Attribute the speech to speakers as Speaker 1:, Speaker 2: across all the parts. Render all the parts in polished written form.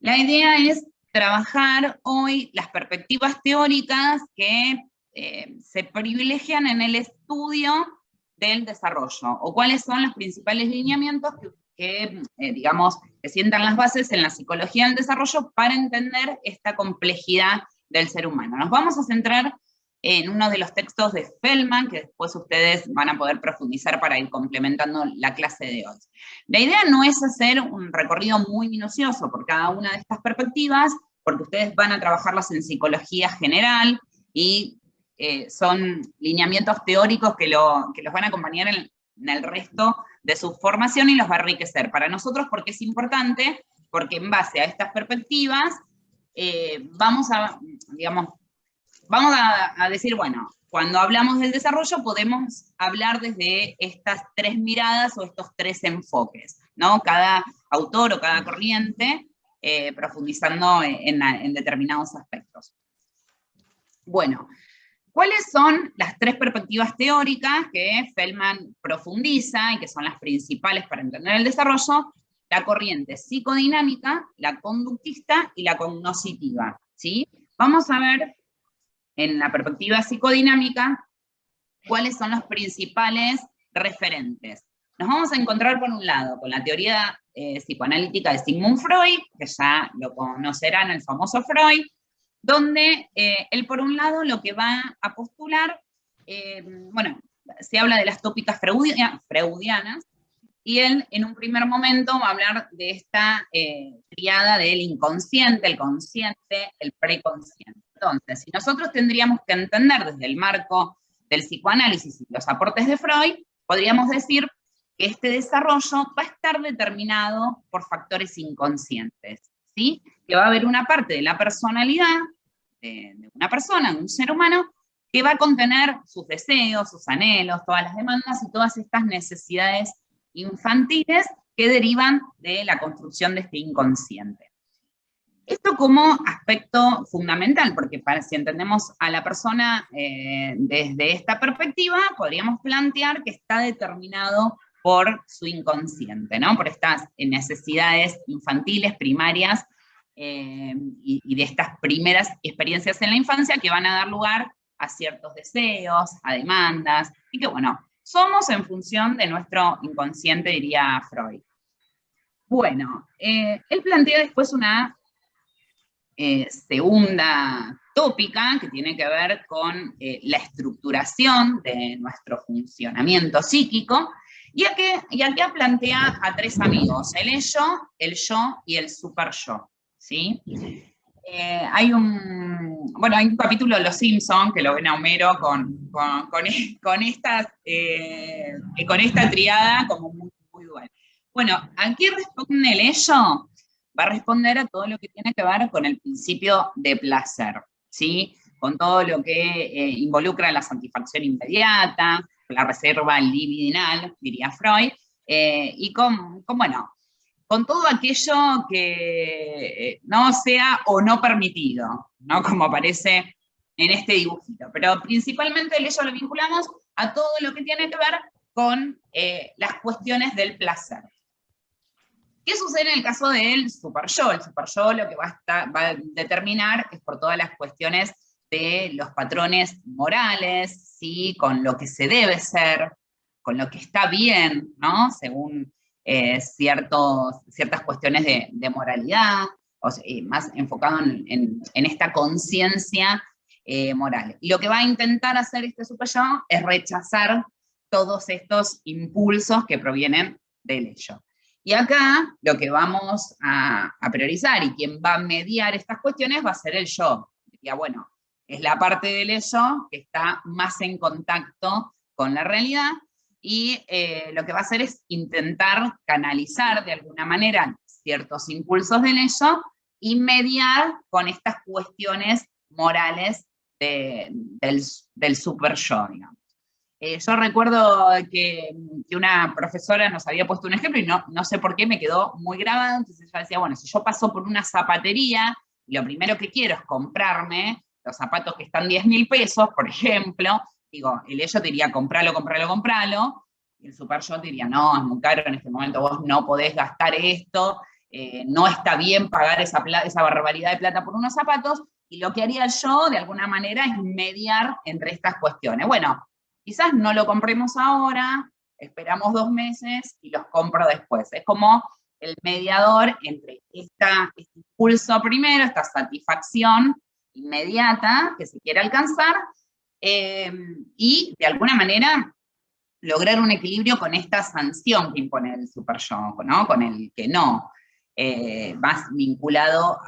Speaker 1: La idea es trabajar hoy las perspectivas teóricas que se privilegian en el estudio del desarrollo, o cuáles son los principales lineamientos digamos, que sientan las bases en la psicología del desarrollo para entender esta complejidad del ser humano. Nos vamos a centrar en uno de los textos de Feldman, que después ustedes van a poder profundizar para ir complementando la clase de hoy. La idea no es hacer un recorrido muy minucioso por cada una de estas perspectivas, porque ustedes van a trabajarlas en psicología general y son lineamientos teóricos que los van a acompañar en el resto de su formación y los va a enriquecer. Para nosotros, porque es importante, porque en base a estas perspectivas vamos a decir, bueno, cuando hablamos del desarrollo podemos hablar desde estas tres miradas o estos tres enfoques, ¿no? Cada autor o cada corriente profundizando en determinados aspectos. Bueno, ¿cuáles son las tres perspectivas teóricas que Feldman profundiza y que son las principales para entender el desarrollo? La corriente psicodinámica, la conductista y la cognoscitiva, ¿sí? Vamos a ver en la perspectiva psicodinámica cuáles son los principales referentes. Nos vamos a encontrar por un lado con la teoría psicoanalítica de Sigmund Freud, que ya lo conocerán, el famoso Freud, donde él por un lado lo que va a postular, bueno, se habla de las tópicas freudianas, y él en un primer momento va a hablar de esta triada del inconsciente, el consciente, el preconsciente. Entonces, si nosotros tendríamos que entender desde el marco del psicoanálisis y los aportes de Freud, podríamos decir que este desarrollo va a estar determinado por factores inconscientes, ¿sí? Que va a haber una parte de la personalidad de una persona, de un ser humano, que va a contener sus deseos, sus anhelos, todas las demandas y todas estas necesidades infantiles que derivan de la construcción de este inconsciente. Esto como aspecto fundamental, porque si entendemos a la persona desde esta perspectiva, podríamos plantear que está determinado por su inconsciente, ¿no? Por estas necesidades infantiles, primarias, y de estas primeras experiencias en la infancia que van a dar lugar a ciertos deseos, a demandas, y que, bueno, somos en función de nuestro inconsciente, diría Freud. Bueno, él plantea después una segunda tópica que tiene que ver con la estructuración de nuestro funcionamiento psíquico, y aquí plantea a tres amigos, el ello, el yo y el super yo, ¿sí? Hay un capítulo de Los Simpsons que lo ven a Homero con esta triada como muy dual. Bueno, aquí responde el ello, va a responder a todo lo que tiene que ver con el principio de placer, ¿sí? Con todo lo que involucra la satisfacción inmediata, la reserva libidinal, diría Freud, y con todo aquello que no sea o no permitido, ¿no? Como aparece en este dibujito. Pero principalmente el ello lo vinculamos a todo lo que tiene que ver con las cuestiones del placer. ¿Qué sucede en el caso del super-yo? El super-yo lo que va a determinar es por todas las cuestiones de los patrones morales, ¿sí? Con lo que se debe ser, con lo que está bien, ¿no? Según ciertas cuestiones de moralidad, o sea, más enfocado en esta conciencia moral. Y lo que va a intentar hacer este super-yo es rechazar todos estos impulsos que provienen del ello. Y acá lo que vamos a priorizar y quien va a mediar estas cuestiones va a ser el yo. Diría, bueno, es la parte del ello que está más en contacto con la realidad y lo que va a hacer es intentar canalizar de alguna manera ciertos impulsos del ello y mediar con estas cuestiones morales del super yo, digamos. Yo recuerdo que una profesora nos había puesto un ejemplo y no sé por qué me quedó muy grabado, entonces ella decía, bueno, si yo paso por una zapatería y lo primero que quiero es comprarme los zapatos que están 10.000 pesos, por ejemplo, digo, el ello te diría, compralo, y el super yo te diría, no, es muy caro, en este momento vos no podés gastar esto, no está bien pagar esa barbaridad de plata por unos zapatos, y lo que haría yo, de alguna manera, es mediar entre estas cuestiones. Bueno, quizás no lo compremos ahora, esperamos 2 meses y los compro después. Es como el mediador entre este impulso primero, esta satisfacción inmediata que se quiere alcanzar, y de alguna manera lograr un equilibrio con esta sanción que impone el super yo, ¿no? Con el que no, más vinculado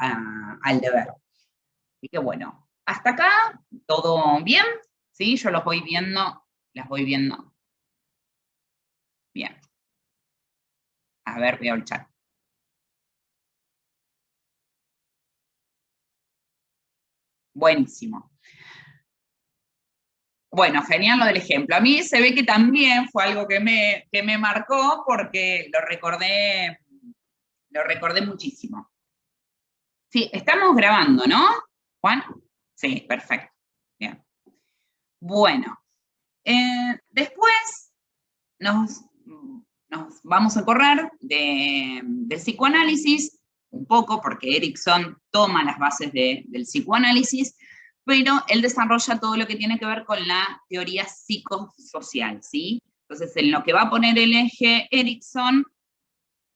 Speaker 1: al deber. Así que bueno, hasta acá, todo bien, ¿sí? Yo los voy viendo, las voy viendo. Bien. A ver, veo el chat. Buenísimo. Bueno, genial lo del ejemplo. A mí se ve que también fue algo que me marcó porque lo recordé muchísimo. Sí, estamos grabando, ¿no, Juan? Sí, perfecto. Bien. Bueno, después nos vamos a correr del psicoanálisis, un poco, porque Erikson toma las bases del psicoanálisis, pero él desarrolla todo lo que tiene que ver con la teoría psicosocial, ¿sí? Entonces, en lo que va a poner el eje Erikson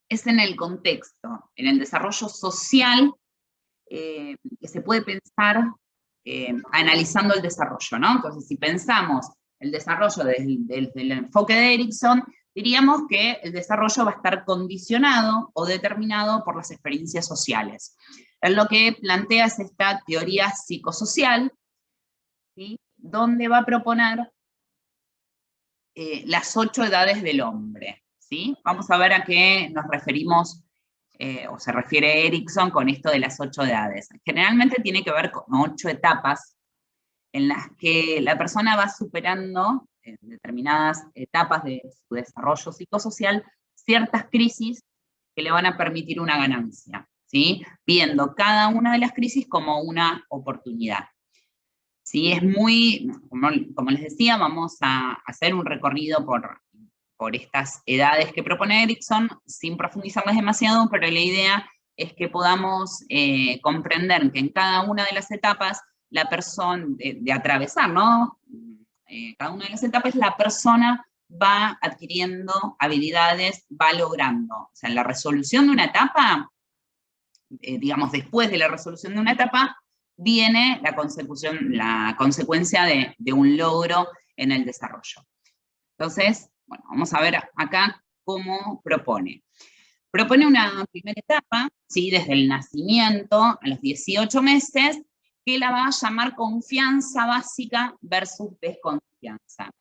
Speaker 1: es en el contexto, en el desarrollo social, que se puede pensar analizando el desarrollo, ¿no? Entonces, si pensamos el desarrollo desde el enfoque de Erikson, diríamos que el desarrollo va a estar condicionado o determinado por las experiencias sociales. Él lo que plantea es esta teoría psicosocial, ¿sí? Donde va a proponer las 8 edades del hombre, ¿sí? Vamos a ver a qué nos referimos, o se refiere Erikson con esto de las 8 edades. Generalmente tiene que ver con 8 etapas en las que la persona va superando en determinadas etapas de su desarrollo psicosocial ciertas crisis que le van a permitir una ganancia, ¿sí? Viendo cada una de las crisis como una oportunidad. ¿Sí? Es muy, como les decía, vamos a hacer un recorrido por estas edades que propone Erikson, sin profundizarlas demasiado, pero la idea es que podamos comprender que en cada una de las etapas, la persona, de atravesar, ¿no? Cada una de las etapas, la persona va adquiriendo habilidades, va logrando. O sea, en la resolución de una etapa, digamos, después de la resolución de una etapa, viene la consecuencia de un logro en el desarrollo. Entonces, bueno, vamos a ver acá cómo propone. Propone una primera etapa, ¿sí? Desde el nacimiento a los 18 meses, que la va a llamar confianza básica versus desconfianza.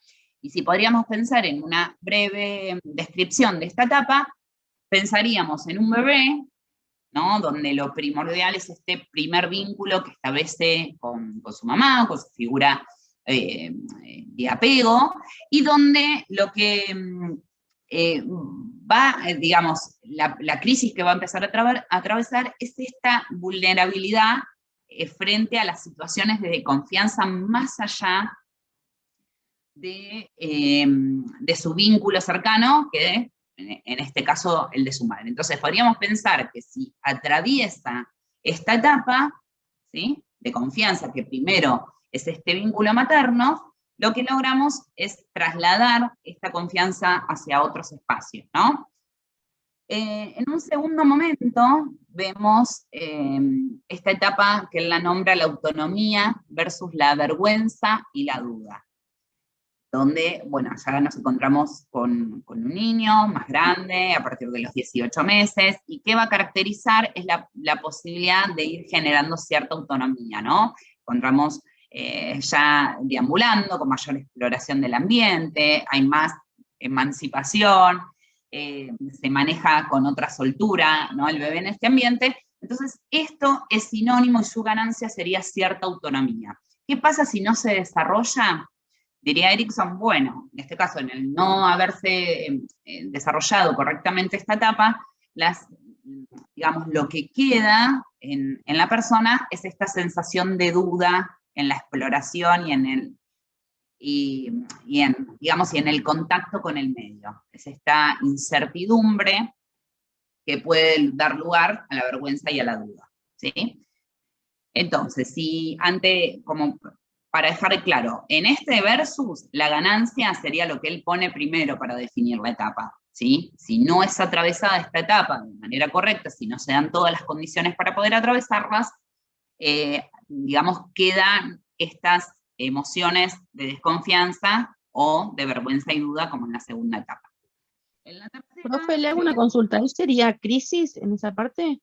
Speaker 1: Y si podríamos pensar en una breve descripción de esta etapa, pensaríamos en un bebé, ¿no? Donde lo primordial es este primer vínculo que establece con su mamá, con su figura de apego, y donde lo que digamos, la crisis que va a empezar a atravesar es esta vulnerabilidad frente a las situaciones de confianza más allá de su vínculo cercano, que en este caso el de su madre. Entonces podríamos pensar que si atraviesa esta etapa, ¿sí?, de confianza, que primero es este vínculo materno, lo que logramos es trasladar esta confianza hacia otros espacios, ¿no? En un segundo momento vemos esta etapa que él la nombra la autonomía versus la vergüenza y la duda, donde, bueno, ya nos encontramos con un niño más grande, a partir de los 18 meses, y qué va a caracterizar es la posibilidad de ir generando cierta autonomía, ¿no? Encontramos ya deambulando, con mayor exploración del ambiente, hay más emancipación, se maneja con otra soltura, ¿no?, el bebé en este ambiente. Entonces, esto es sinónimo y su ganancia sería cierta autonomía. ¿Qué pasa si no se desarrolla? Diría Erikson, bueno, en este caso, en el no haberse desarrollado correctamente esta etapa, digamos, lo que queda en la persona es esta sensación de duda en la exploración digamos, y en el contacto con el medio. Es esta incertidumbre que puede dar lugar a la vergüenza y a la duda, ¿sí? Entonces, como para dejar claro, en este versus, la ganancia sería lo que él pone primero para definir la etapa, ¿sí? Si no es atravesada esta etapa de manera correcta, si no se dan todas las condiciones para poder atravesarlas, digamos, quedan estas emociones de desconfianza o de vergüenza y duda como en la segunda etapa. En la tercera,
Speaker 2: Profe, le hago una consulta. ¿Él sería crisis en esa parte?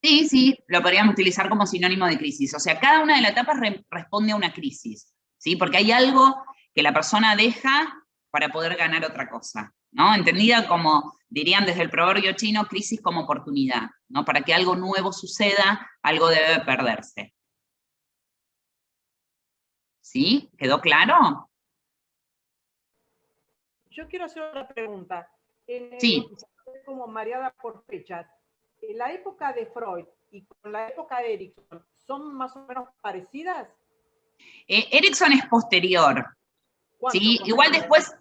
Speaker 1: sí, lo podríamos utilizar como sinónimo de crisis. O sea, cada una de las etapas responde a una crisis, ¿sí? Porque hay algo que la persona deja para poder ganar otra cosa, ¿no? Entendida como, dirían desde el proverbio chino, crisis como oportunidad, ¿no? Para que algo nuevo suceda, algo debe perderse. ¿Sí? ¿Quedó claro?
Speaker 3: Yo quiero hacer otra pregunta.
Speaker 1: Sí.
Speaker 3: Como mareada por fechas, ¿la época de Freud y con la época de Erikson son más o menos parecidas?
Speaker 1: Erikson es posterior. ¿Sí? Igual después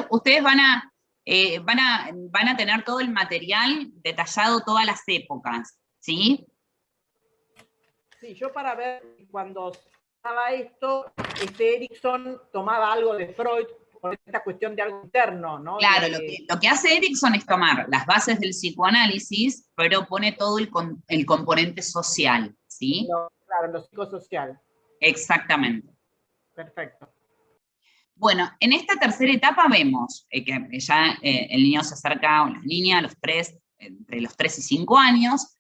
Speaker 1: ustedes van a tener todo el material detallado, todas las épocas, ¿sí?
Speaker 3: Sí, yo para ver cuando estaba esto, Erikson tomaba algo de Freud por esta cuestión de algo interno, ¿no?
Speaker 1: Claro, lo que hace Erikson es tomar las bases del psicoanálisis, pero pone todo el componente social, ¿sí?
Speaker 3: Claro, lo psicosocial.
Speaker 1: Exactamente.
Speaker 3: Perfecto.
Speaker 1: Bueno, en esta tercera etapa vemos que ya el niño se acerca, o la niña, entre los 3 y 5 años,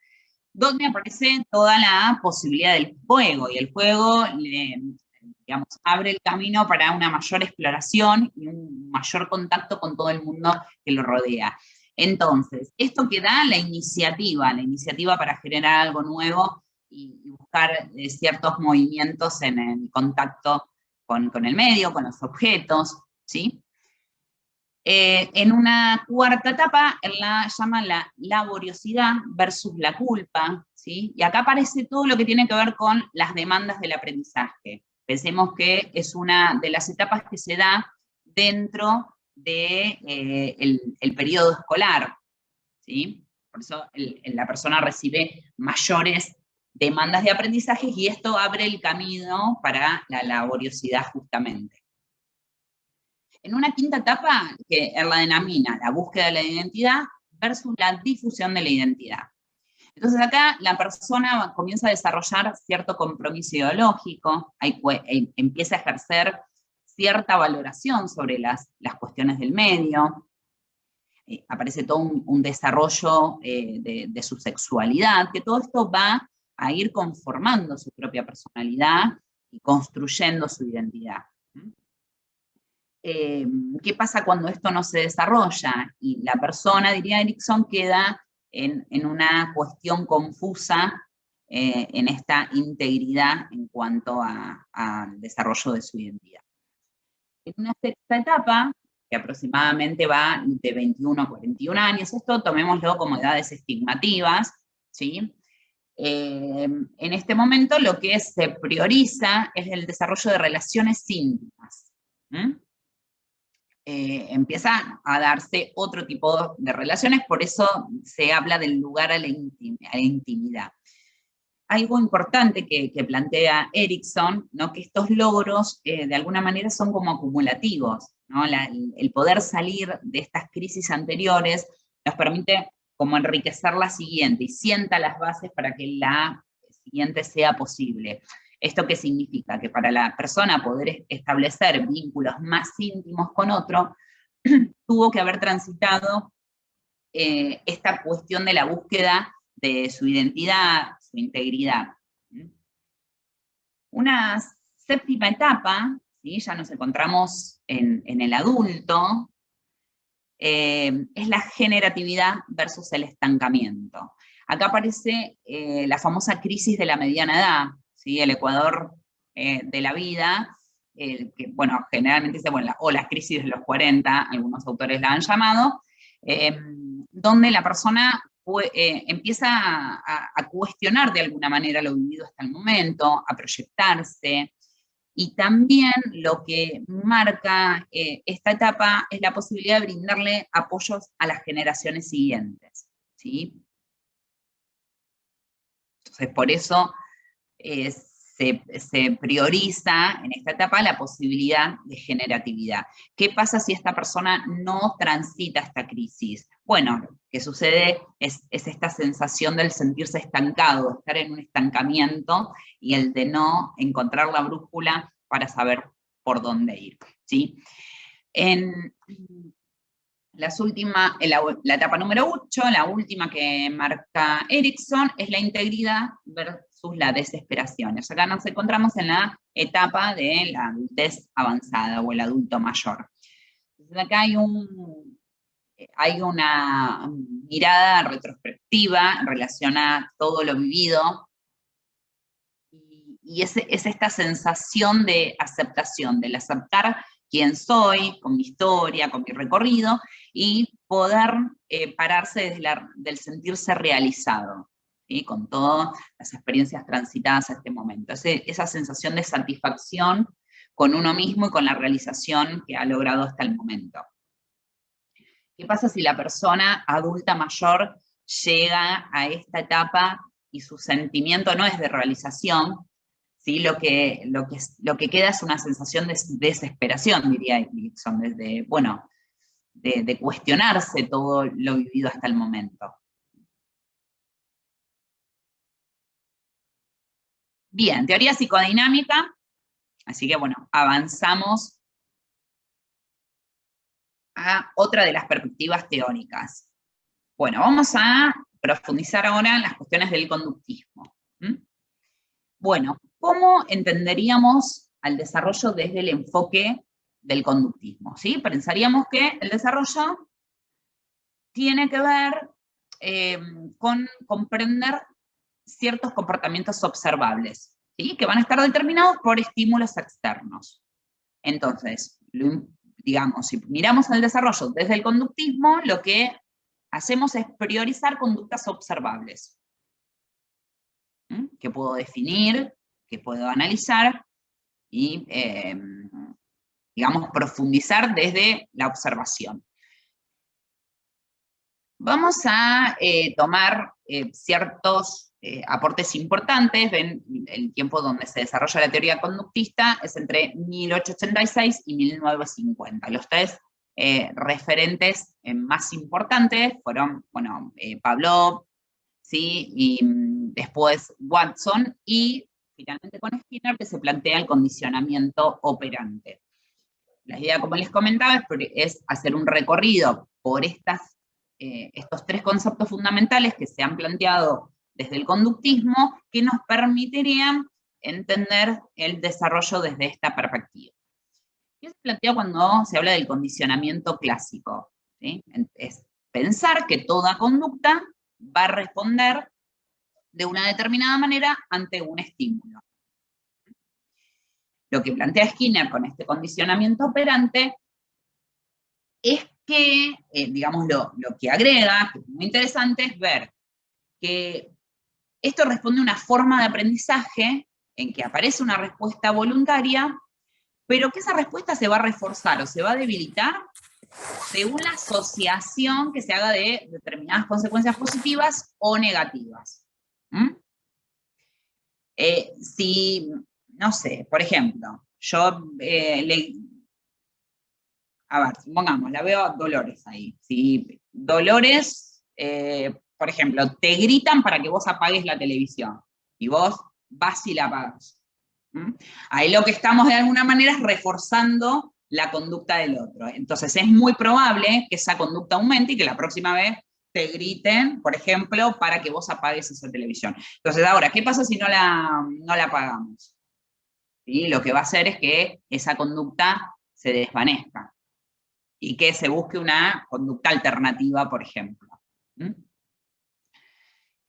Speaker 1: donde aparece toda la posibilidad del juego, y el juego, digamos, abre el camino para una mayor exploración y un mayor contacto con todo el mundo que lo rodea. Entonces, esto que da la iniciativa para generar algo nuevo y buscar ciertos movimientos en el contacto con el medio, con los objetos, ¿sí? En una cuarta etapa, él la llama la laboriosidad versus la culpa, ¿sí? Y acá aparece todo lo que tiene que ver con las demandas del aprendizaje. Pensemos que es una de las etapas que se da dentro del periodo escolar, ¿sí? Por eso la persona recibe mayores demandas de aprendizaje y esto abre el camino para la laboriosidad justamente. En una quinta etapa, que él la denomina la búsqueda de la identidad versus la difusión de la identidad. Entonces acá la persona comienza a desarrollar cierto compromiso ideológico, empieza a ejercer cierta valoración sobre las cuestiones del medio, aparece todo un desarrollo de su sexualidad, que todo esto va a ir conformando su propia personalidad y construyendo su identidad. ¿Qué pasa cuando esto no se desarrolla? Y la persona, diría Erikson, queda en una cuestión confusa en esta integridad en cuanto al desarrollo de su identidad. En una sexta etapa, que aproximadamente va de 21 a 41 años, esto tomémoslo como edades estimativas, ¿sí? En este momento lo que se prioriza es el desarrollo de relaciones íntimas. Empieza a darse otro tipo de relaciones, por eso se habla del lugar a la intimidad. Algo importante que plantea Erikson, ¿no? Que estos logros de alguna manera son como acumulativos, ¿no? El poder salir de estas crisis anteriores nos permite como enriquecer la siguiente y sienta las bases para que la siguiente sea posible. ¿Esto qué significa? Que para la persona poder establecer vínculos más íntimos con otro, tuvo que haber transitado esta cuestión de la búsqueda de su identidad, su integridad. Una séptima etapa, ¿sí? Ya nos encontramos en el adulto, es la generatividad versus el estancamiento. Acá aparece la famosa crisis de la mediana edad, ¿sí? El ecuador de la vida, que, bueno, generalmente dice, bueno, o la crisis de los 40, algunos autores la han llamado, donde la persona empieza a cuestionar de alguna manera lo vivido hasta el momento, a proyectarse, Y también lo que marca esta etapa es la posibilidad de brindarle apoyos a las generaciones siguientes, ¿sí? Entonces, por eso se prioriza en esta etapa la posibilidad de generatividad. ¿Qué pasa si esta persona no transita esta crisis? Bueno, lo que sucede es esta sensación del sentirse estancado, de estar en un estancamiento y el de no encontrar la brújula para saber por dónde ir, ¿sí? En la etapa número 8, la última que marca Erikson, es la integridad versus la desesperación. O sea, acá nos encontramos en la etapa de la adultez avanzada o el adulto mayor. Entonces acá hay una mirada retrospectiva en relación a todo lo vivido, y es esta sensación de aceptación, del aceptar quién soy, con mi historia, con mi recorrido, y poder pararse del sentirse realizado, ¿sí? Con todas las experiencias transitadas a este momento. Esa sensación de satisfacción con uno mismo y con la realización que ha logrado hasta el momento. ¿Qué pasa si la persona adulta mayor llega a esta etapa y su sentimiento no es de realización, ¿sí? Lo que queda es una sensación de desesperación, diría Erikson, de cuestionarse todo lo vivido hasta el momento. Bien, teoría psicodinámica, así que bueno, avanzamos a otra de las perspectivas teóricas. Bueno, vamos a profundizar ahora en las cuestiones del conductismo. Bueno, ¿cómo entenderíamos al desarrollo desde el enfoque del conductismo? ¿Sí? Pensaríamos que el desarrollo tiene que ver con comprender ciertos comportamientos observables, ¿sí? Que van a estar determinados por estímulos externos. Entonces, digamos, si miramos el desarrollo desde el conductismo, lo que hacemos es priorizar conductas observables, que puedo definir, que puedo analizar y, digamos, profundizar desde la observación. Vamos a tomar ciertos aportes importantes. Ven, el tiempo donde se desarrolla la teoría conductista es entre 1886 y 1950. Los tres referentes más importantes fueron, bueno, Pavlov, ¿sí? Y después Watson, y finalmente con Skinner, que se plantea el condicionamiento operante. La idea, como les comentaba, es hacer un recorrido por estos tres conceptos fundamentales que se han planteado desde el conductismo, que nos permitirían entender el desarrollo desde esta perspectiva. ¿Qué se plantea cuando se habla del condicionamiento clásico? ¿Sí? Es pensar que toda conducta va a responder de una determinada manera ante un estímulo. Lo que plantea Skinner con este condicionamiento operante es que, digamos, lo que agrega, que es muy interesante, es ver que esto responde a una forma de aprendizaje en que aparece una respuesta voluntaria, pero que esa respuesta se va a reforzar o se va a debilitar según la asociación que se haga de determinadas consecuencias positivas o negativas. Si, no sé, por ejemplo, yo a ver, supongamos, la veo a Dolores ahí. Si Dolores, por ejemplo, te gritan para que vos apagues la televisión, y vos vas y la apagas. Ahí lo que estamos de alguna manera es reforzando la conducta del otro. Entonces es muy probable que esa conducta aumente y que la próxima vez te griten, por ejemplo, para que vos apagues esa televisión. Entonces ahora, ¿qué pasa si no la apagamos? ¿Sí? Lo que va a hacer es que esa conducta se desvanezca y que se busque una conducta alternativa, por ejemplo.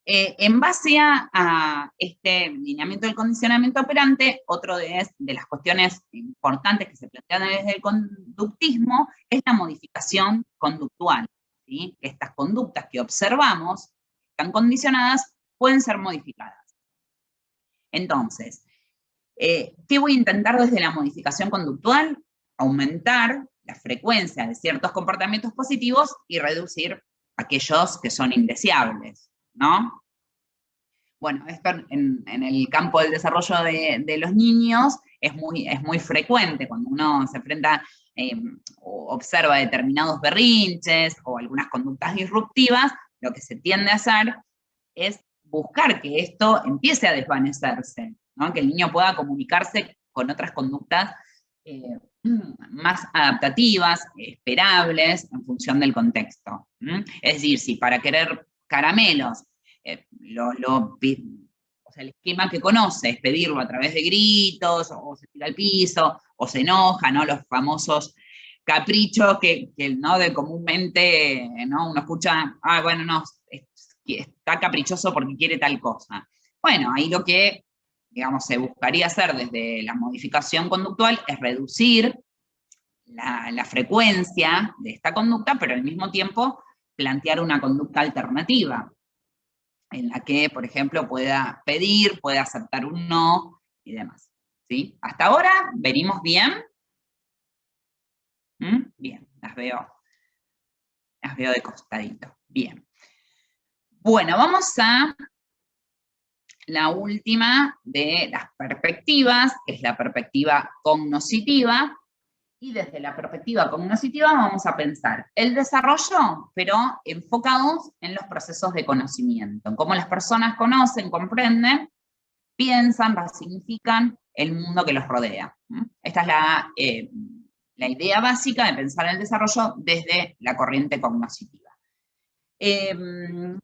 Speaker 1: En base a este lineamiento del condicionamiento operante, otra de las cuestiones importantes que se plantean desde el conductismo es la modificación conductual, ¿sí? Estas conductas que observamos, están condicionadas, pueden ser modificadas. Entonces, ¿Qué voy a intentar desde la modificación conductual? Aumentar la frecuencia de ciertos comportamientos positivos y reducir aquellos que son indeseables, ¿no? Bueno, esto en el campo del desarrollo de los niños es muy frecuente cuando uno se enfrenta o observa determinados berrinches o algunas conductas disruptivas. Lo que se tiende a hacer es buscar que esto empiece a desvanecerse, ¿no? Que el niño pueda comunicarse con otras conductas más adaptativas, esperables, en función del contexto. Es decir, si para querer caramelos, o sea, el esquema que conoce es pedirlo a través de gritos, o se tira al piso, o se enoja, ¿no? Los famosos caprichos ¿no? De comúnmente, ¿no? Uno escucha, bueno, no, está caprichoso porque quiere tal cosa. Bueno, ahí lo que, digamos, se buscaría hacer desde la modificación conductual es reducir la frecuencia de esta conducta, pero al mismo tiempo plantear una conducta alternativa, en la que, por ejemplo, pueda pedir, pueda aceptar un no y demás. ¿Sí? Hasta ahora, ¿venimos bien? Bien, las veo de costadito. Bien. Bueno, vamos a la última de las perspectivas, que es la perspectiva cognoscitiva. Y desde la perspectiva cognoscitiva vamos a pensar el desarrollo, pero enfocados en los procesos de conocimiento, en cómo las personas conocen, comprenden, piensan, resignifican el mundo que los rodea. Esta es la idea básica de pensar el desarrollo desde la corriente cognoscitiva.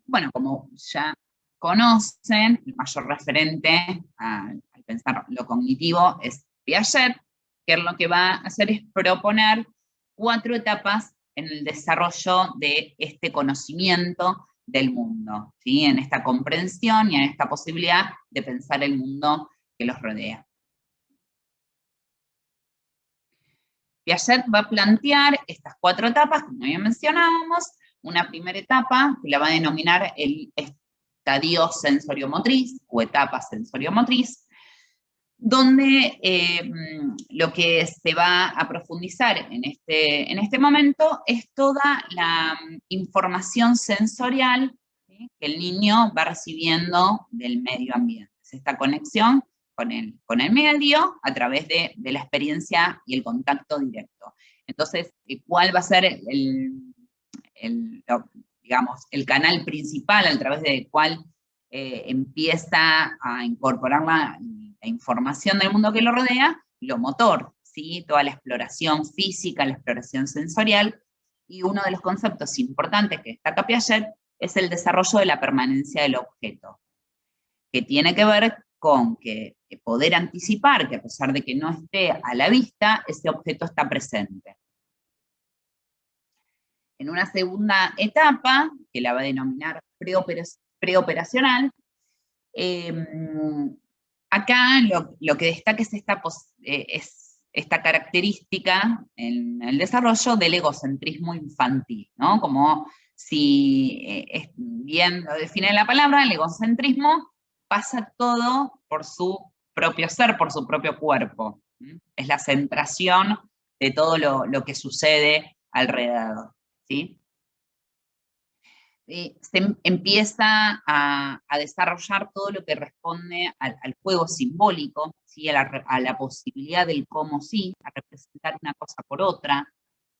Speaker 1: Bueno, como ya conocen, el mayor referente al pensar lo cognitivo es Piaget, que lo que va a hacer es proponer 4 etapas en el desarrollo de este conocimiento del mundo, ¿sí? En esta comprensión y en esta posibilidad de pensar el mundo que los rodea. Piaget va a plantear estas 4 etapas, como ya mencionábamos, una primera etapa que la va a denominar el estadio sensoriomotriz o etapa sensoriomotriz, donde lo que se va a profundizar en este momento es toda la información sensorial, ¿sí? Que el niño va recibiendo del medio ambiente. Es esta conexión con el medio a través de la experiencia y el contacto directo. Entonces, ¿cuál va a ser digamos, el canal principal a través del cual empieza a incorporar la información del mundo que lo rodea? Lo motor, ¿sí? Toda la exploración física, la exploración sensorial, y uno de los conceptos importantes que destaca Piaget es el desarrollo de la permanencia del objeto, que tiene que ver con poder anticipar que a pesar de que no esté a la vista, ese objeto está presente. En una segunda etapa, que la va a denominar preoperacional, acá lo que destaca es esta característica en el desarrollo del egocentrismo infantil, ¿no? Como si, bien lo define la palabra, el egocentrismo pasa todo por su propio ser, por su propio cuerpo. Es la centración de todo lo que sucede alrededor, ¿sí? Se empieza a desarrollar todo lo que responde al juego simbólico, ¿sí? a la posibilidad del cómo sí, a representar una cosa por otra,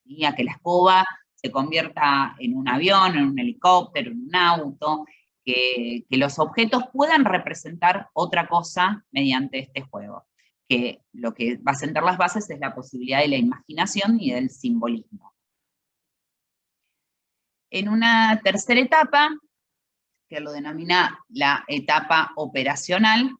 Speaker 1: ¿sí? A que la escoba se convierta en un avión, en un helicóptero, en un auto, que los objetos puedan representar otra cosa mediante este juego, que lo que va a sentar las bases es la posibilidad de la imaginación y del simbolismo. En una tercera etapa, que lo denomina la etapa operacional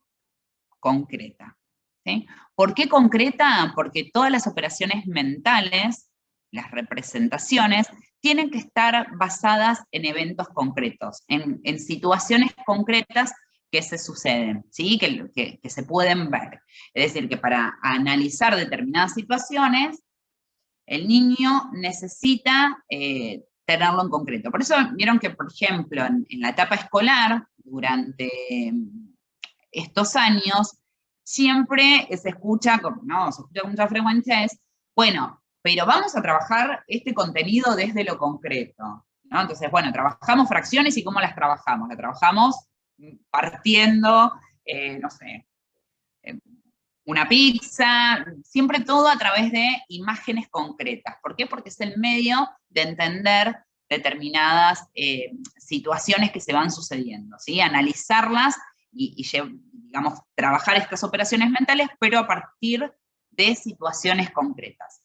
Speaker 1: concreta, ¿sí? ¿Por qué concreta? Porque todas las operaciones mentales, las representaciones, tienen que estar basadas en eventos concretos, en situaciones concretas que se suceden, ¿sí? Que se pueden ver. Es decir, que para analizar determinadas situaciones, el niño necesita tenerlo en concreto. Por eso vieron que, por ejemplo, en la etapa escolar, durante estos años, siempre se escucha, ¿no? Se escucha con mucha frecuencia es, bueno, pero vamos a trabajar este contenido desde lo concreto, ¿no? Entonces, bueno, trabajamos fracciones y ¿cómo las trabajamos? Las trabajamos partiendo, no sé, una pizza, siempre todo a través de imágenes concretas. ¿Por qué? Porque es el medio de entender determinadas situaciones que se van sucediendo, ¿sí? Analizarlas y digamos, trabajar estas operaciones mentales, pero a partir de situaciones concretas.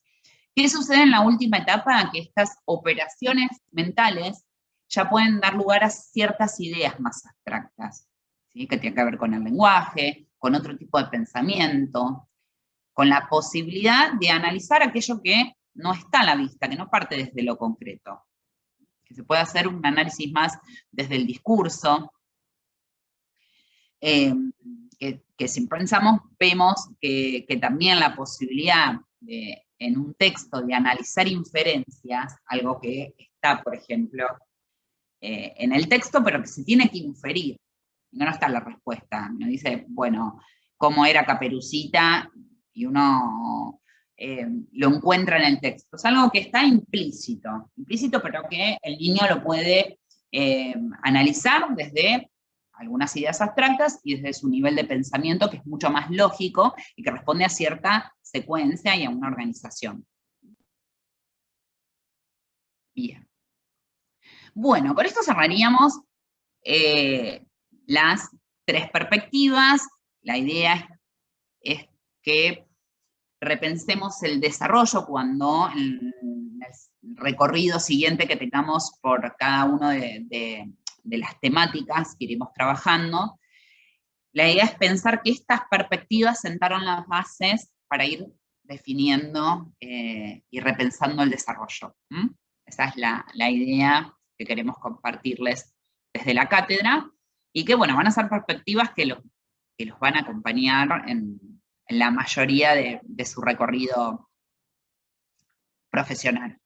Speaker 1: ¿Qué sucede en la última etapa? Que estas operaciones mentales ya pueden dar lugar a ciertas ideas más abstractas, ¿sí? Que tienen que ver con el lenguaje, con otro tipo de pensamiento, con la posibilidad de analizar aquello que no está a la vista, que no parte desde lo concreto, que se puede hacer un análisis más desde el discurso, que si pensamos, vemos que también la posibilidad de, en un texto de analizar inferencias, algo que está, por ejemplo, en el texto, pero que se tiene que inferir, no está la respuesta, me dice, bueno, cómo era Caperucita, y uno lo encuentra en el texto. Es algo que está implícito, pero que el niño lo puede analizar desde algunas ideas abstractas y desde su nivel de pensamiento, que es mucho más lógico y que responde a cierta secuencia y a una organización. Bien. Bueno, con esto cerraríamos las tres perspectivas. La idea es que repensemos el desarrollo cuando en el recorrido siguiente que tengamos por cada una de las temáticas que iremos trabajando, la idea es pensar que estas perspectivas sentaron las bases para ir definiendo y repensando el desarrollo. Esa es la idea que queremos compartirles desde la cátedra, y que, bueno, van a ser perspectivas que los van a acompañar en la mayoría de su recorrido profesional.